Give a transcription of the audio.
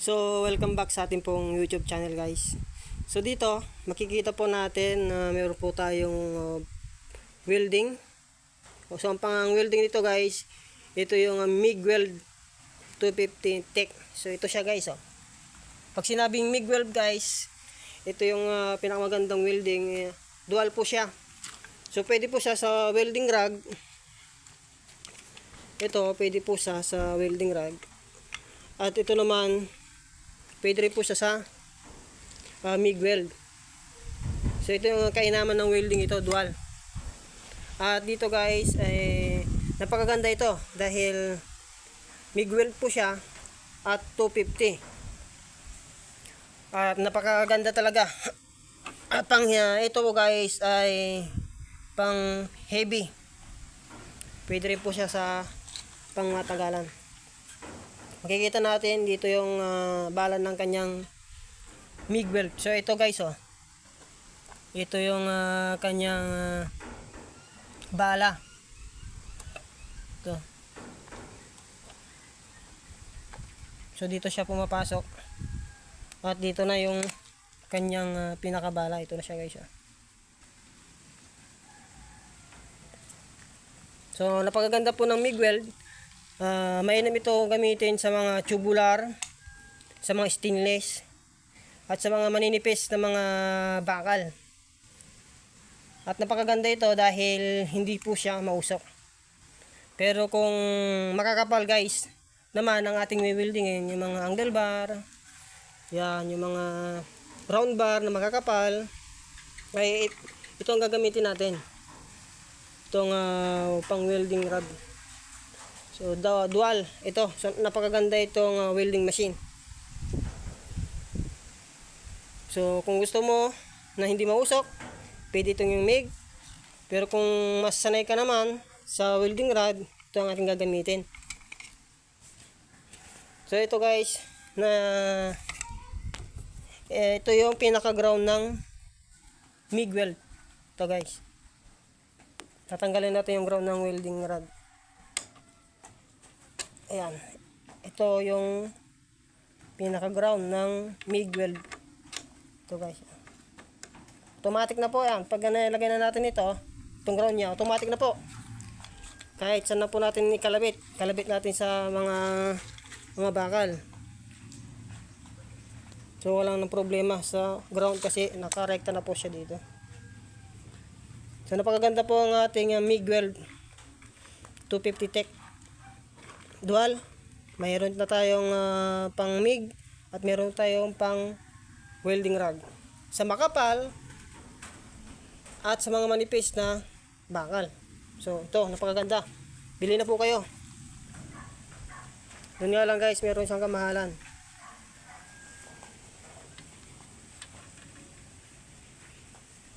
So, welcome back sa ating pong YouTube channel, guys. So, dito, makikita po natin na meron po tayong welding. So, ang pang welding dito, guys, ito yung MIG Weld 250 Tech. So, ito siya, guys. Pag sinabing MIG Weld, guys, ito yung pinakamagandang welding. Dual po siya. So, pwede po siya sa welding rag. Ito, pwede po siya sa welding rag. At ito naman, pwede rin po siya sa MIG weld. So ito yung kainaman ng welding, ito dual. At dito, guys, napakaganda ito dahil MIG weld po siya at 250. At napakaganda talaga. At ito po, guys, ay pang heavy. Pwede rin po siya sa pang matagalan. Makikita natin dito yung bala ng kanyang MIG weld. So ito, guys, ito yung kanyang bala. Ito. So dito siya pumapasok. At dito na yung kanyang pinakabala. Ito na siya, guys. So napakaganda po ng MIG weld. Mainam ito gamitin sa mga tubular, sa mga stainless, at sa mga maninipis na mga bakal. At napakaganda ito dahil hindi po siya mausok. Pero kung makakapal, guys, naman ang ating wewieldingin, yung mga angle bar, yan, yung mga round bar na makakapal, ay ito ang gagamitin natin. Itong pang welding rod. So dual ito. So napakaganda itong welding machine. So kung gusto mo na hindi mausok, pwede itong yung MIG. Pero kung mas sanay ka naman sa welding rod, ito ang ating gagamitin. So ito, guys, na ito yung pinaka ground ng MIG weld. Ito, guys. Tatanggalin natin yung ground ng welding rod. Ayan. Ito yung pinaka-ground ng MIG weld. Ito, guys. Automatic na po yan. Pag nilagay na natin ito, itong ground niya, automatic na po. Kahit saan na po natin ikalabit. Kalabit natin sa mga bakal. So walang problema sa ground kasi nakarekta na po siya dito. So napakaganda po ang ating MIG weld 250 Tech dual. Mayroon na tayong pang MIG at mayroon tayong pang welding rod sa makapal at sa mga manipis na bakal. So ito, napakaganda. Bili na po kayo. Yun nga lang, guys, mayroon siyang kamahalan.